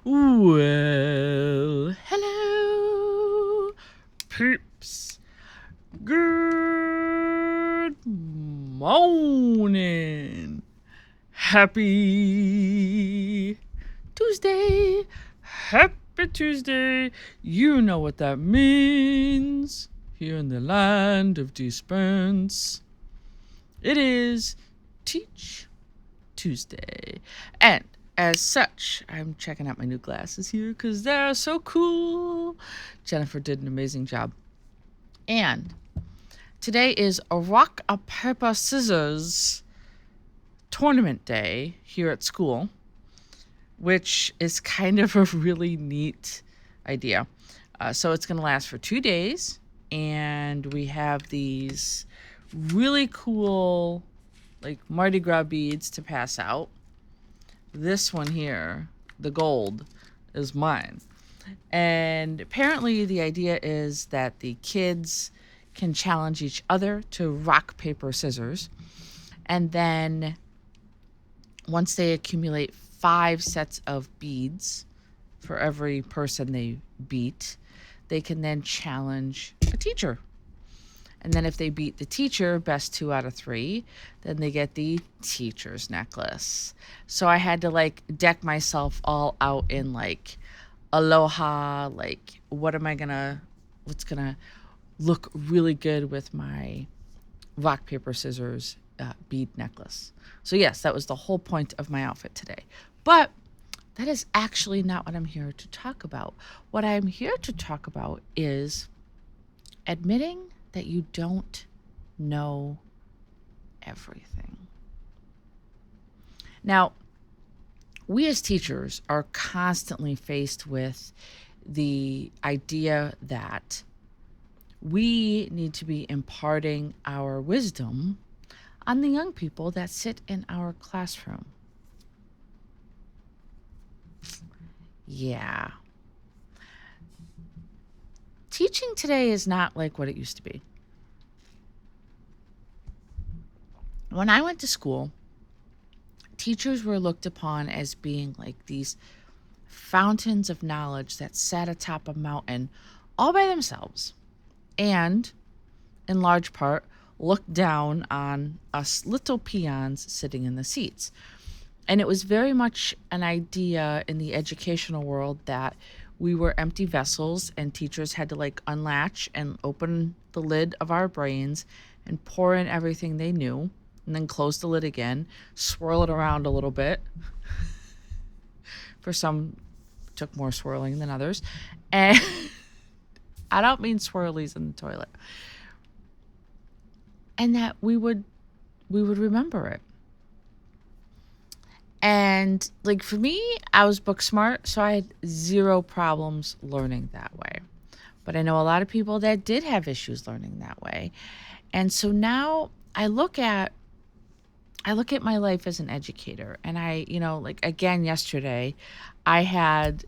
Well, hello, peeps. Good morning. Happy Tuesday. Happy Tuesday. You know what that means. Here in the land of dispense, it is Teach Tuesday. And as such, I'm checking out my new glasses here because they're so cool. Jennifer did an amazing job. And today is a rock, a paper, scissors tournament day here at school, which is kind of a really neat idea. So it's going to last for 2 days, and we have these really cool, like Mardi Gras beads to pass out. This one here, the gold, is mine. And apparently, the idea is that the kids can challenge each other to rock, paper, scissors. And then once they accumulate 5 sets of beads for every person they beat, they can then challenge a teacher. And then if they beat the teacher, best 2 out of 3, then they get the teacher's necklace. So I had to like deck myself all out in like aloha, like what's gonna look really good with my rock, paper, scissors bead necklace. So yes, that was the whole point of my outfit today. But that is actually not what I'm here to talk about. What I'm here to talk about is admitting that you don't know everything. Now, we as teachers are constantly faced with the idea that we need to be imparting our wisdom on the young people that sit in our classroom. Yeah. Teaching today is not like what it used to be. When I went to school, teachers were looked upon as being like these fountains of knowledge that sat atop a mountain all by themselves, and in large part looked down on us little peons sitting in the seats. And it was very much an idea in the educational world that we were empty vessels and teachers had to like unlatch and open the lid of our brains and pour in everything they knew and then close the lid again, swirl it around a little bit. For some, took more swirling than others. And I don't mean swirlies in the toilet. And that we would remember it. And like for me, I was book smart, so I had 0 problems learning that way. But I know a lot of people that did have issues learning that way. And so now I look at my life as an educator, and like again yesterday, I had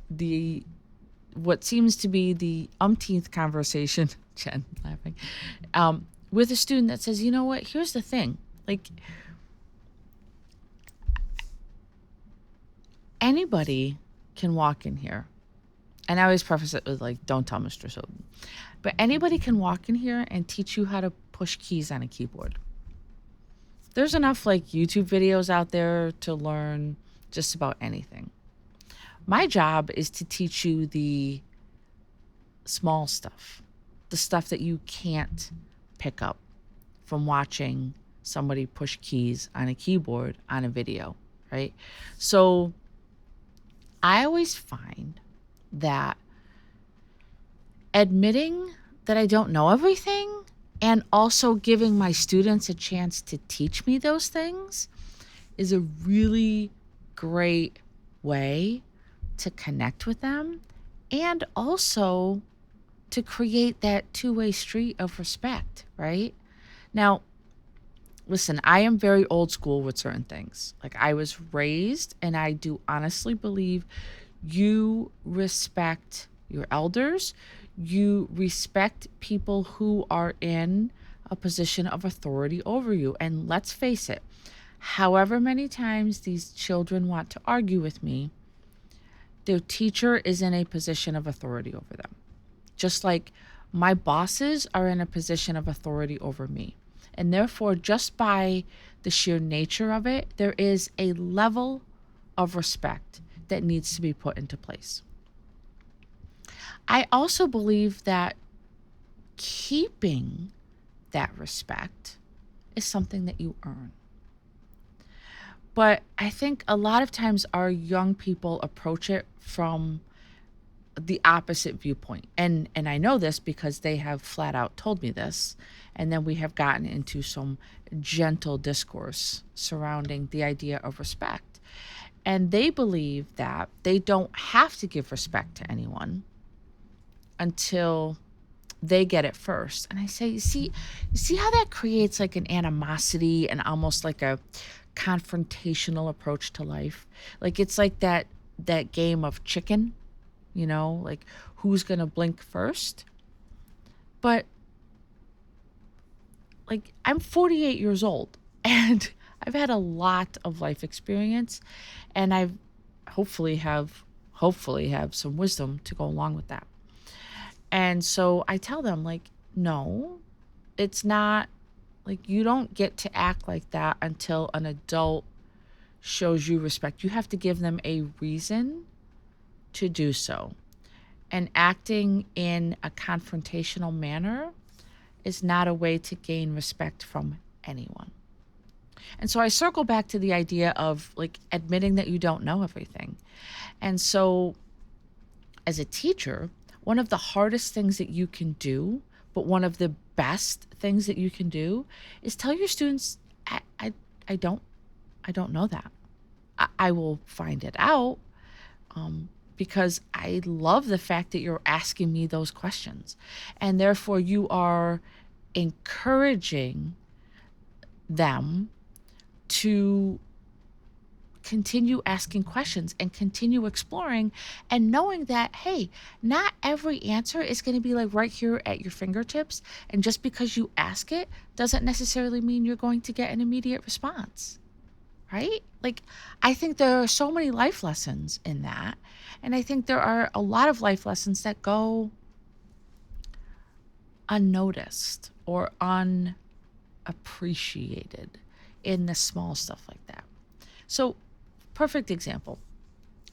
what seems to be the umpteenth conversation, Jen laughing, with a student that says, you know what, here's the thing, like anybody can walk in here. And I always preface it with like, don't tell Mr. Soden. But anybody can walk in here and teach you how to push keys on a keyboard. There's enough like YouTube videos out there to learn just about anything. My job is to teach you the small stuff, the stuff that you can't pick up from watching somebody push keys on a keyboard on a video, right? So I always find that admitting that I don't know everything and also giving my students a chance to teach me those things is a really great way to connect with them and also to create that two-way street of respect, right? Now, listen, I am very old school with certain things. Like I was raised, and I do honestly believe you respect your elders. You respect people who are in a position of authority over you. And let's face it, however many times these children want to argue with me, their teacher is in a position of authority over them. Just like my bosses are in a position of authority over me. And therefore, just by the sheer nature of it, there is a level of respect that needs to be put into place. I also believe that keeping that respect is something that you earn. But I think a lot of times our young people approach it from the opposite viewpoint. And I know this because they have flat out told me this. And then we have gotten into some gentle discourse surrounding the idea of respect. And they believe that they don't have to give respect to anyone until they get it first. And I say, you see how that creates like an animosity and almost like a confrontational approach to life? Like it's like that game of chicken, like who's going to blink first? But like I'm 48 years old and I've had a lot of life experience, and I've hopefully have some wisdom to go along with that. And so I tell them, like, no, it's not like you don't get to act like that until an adult shows you respect. You have to give them a reason to do so. And acting in a confrontational manner is not a way to gain respect from anyone. And so I circle back to the idea of like admitting that you don't know everything. And so as a teacher, one of the hardest things that you can do, but one of the best things that you can do is tell your students, I don't know that. I will find it out because I love the fact that you're asking me those questions. And therefore you are encouraging them to continue asking questions and continue exploring and knowing that, hey, not every answer is going to be like right here at your fingertips. And just because you ask it doesn't necessarily mean you're going to get an immediate response, right? Like, I think there are so many life lessons in that. And I think there are a lot of life lessons that go unnoticed or unappreciated in the small stuff like that. So, perfect example.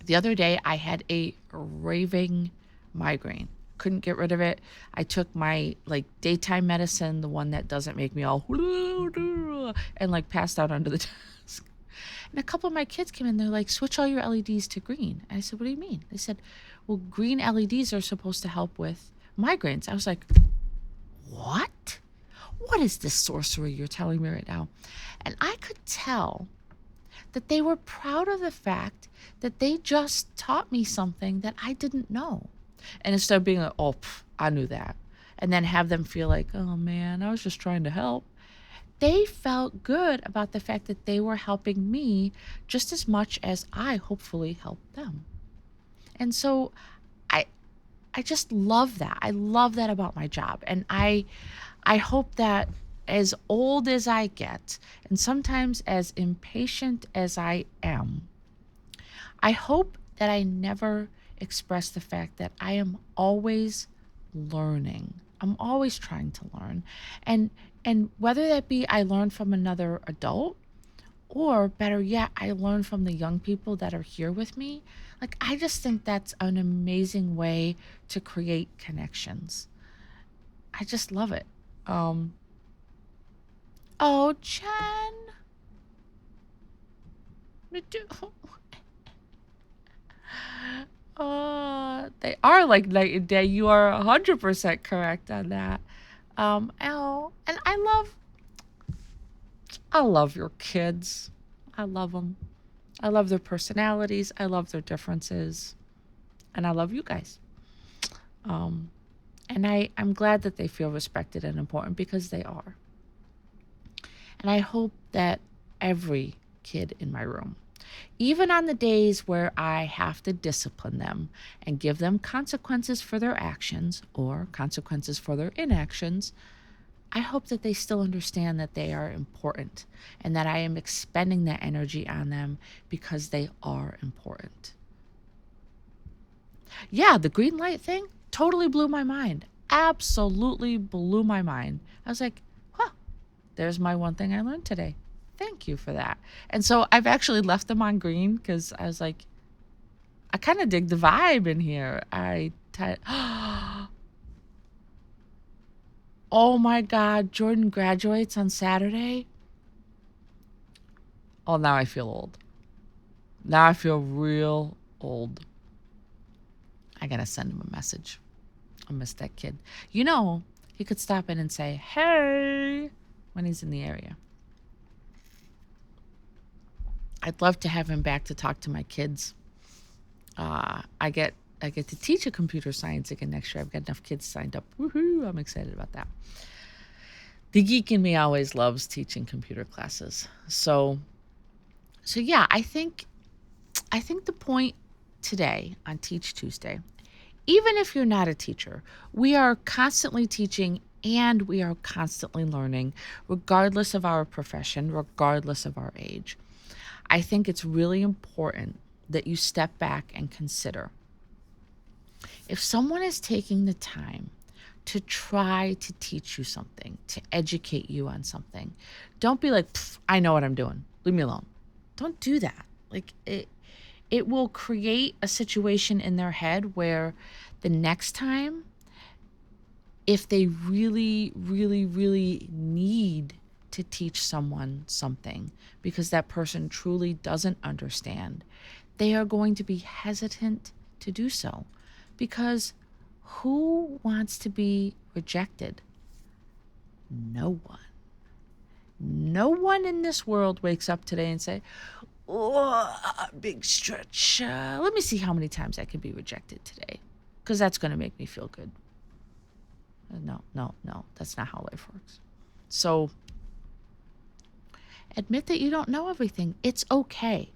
The other day I had a raving migraine. Couldn't get rid of it. I took my like daytime medicine, the one that doesn't make me all and like passed out under the desk. And a couple of my kids came in, they're like, switch all your LEDs to green. And I said, what do you mean? They said, well, green LEDs are supposed to help with migraines. I was like, what? What is this sorcery you're telling me right now? And I could tell that they were proud of the fact that they just taught me something that I didn't know. And instead of being like, oh, I knew that, and then have them feel like, oh man, I was just trying to help, they felt good about the fact that they were helping me just as much as I hopefully helped them. And so I just love that. I love that about my job. And I hope that as old as I get, and sometimes as impatient as I am, I hope that I never express the fact that I am always learning. I'm always trying to learn. And whether that be I learn from another adult, or better yet, I learn from the young people that are here with me. Like, I just think that's an amazing way to create connections. I just love it. Oh, Jen. They are like night and day. You are 100% correct on that. And I love your kids. I love them. I love their personalities. I love their differences. And I love you guys. And I'm glad that they feel respected and important, because they are. And I hope that every kid in my room, even on the days where I have to discipline them and give them consequences for their actions or consequences for their inactions, I hope that they still understand that they are important and that I am expending that energy on them because they are important. Yeah, the green light thing totally blew my mind. Absolutely blew my mind. I was like, huh, there's my one thing I learned today. Thank you for that. And so I've actually left them on green because I was like, I kind of dig the vibe in here. Oh my God, Jordan graduates on Saturday. Oh, now I feel old. Now I feel real old. I gotta send him a message. I miss that kid. You know, he could stop in and say, hey, when he's in the area. I'd love to have him back to talk to my kids. I get to teach a computer science again next year. I've got enough kids signed up. Woohoo! I'm excited about that. The geek in me always loves teaching computer classes. So yeah, I think the point today on Teach Tuesday, even if you're not a teacher, we are constantly teaching and we are constantly learning, regardless of our profession, regardless of our age. I think it's really important that you step back and consider. If someone is taking the time to try to teach you something, to educate you on something, don't be like, I know what I'm doing. Leave me alone. Don't do that. Like it will create a situation in their head where the next time, if they really, really, really need to teach someone something because that person truly doesn't understand, they are going to be hesitant to do so. Because who wants to be rejected? No one. No one in this world wakes up today and say, oh, big stretch. Let me see how many times I can be rejected today, because that's going to make me feel good. No. That's not how life works. So admit that you don't know everything. It's okay.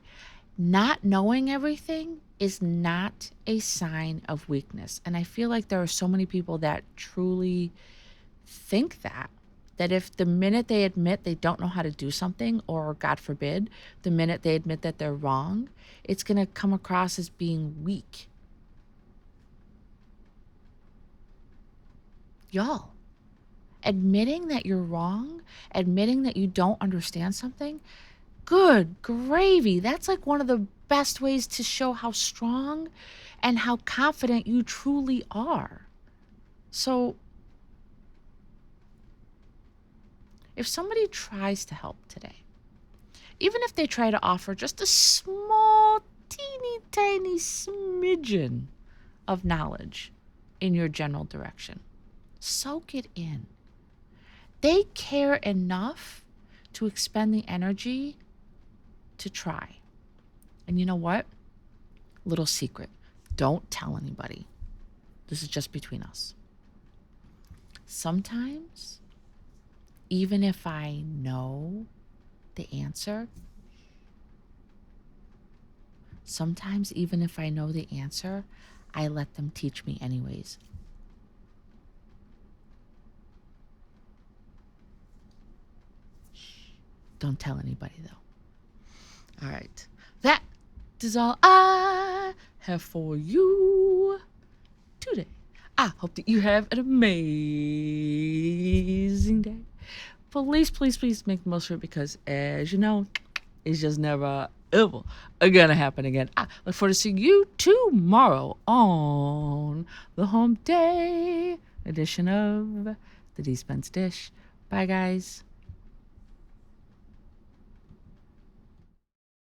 Not knowing everything is not a sign of weakness. And I feel like there are so many people that truly think that if the minute they admit they don't know how to do something, or God forbid, the minute they admit that they're wrong, it's going to come across as being weak. Y'all, admitting that you're wrong, admitting that you don't understand something, good gravy. That's like one of the best ways to show how strong and how confident you truly are. So if somebody tries to help today, even if they try to offer just a small, teeny tiny smidgen of knowledge in your general direction, soak it in. They care enough to expend the energy to try. And you know what? Little secret. Don't tell anybody. This is just between us. Sometimes, even if I know the answer, I let them teach me anyways. Don't tell anybody, though. All right. That is all I have for you today. I hope that you have an amazing day. Please make the most of it, because, as you know, it's just never, ever gonna happen again. I look forward to seeing you tomorrow on the Home Day edition of the Dispense Dish. Bye, guys.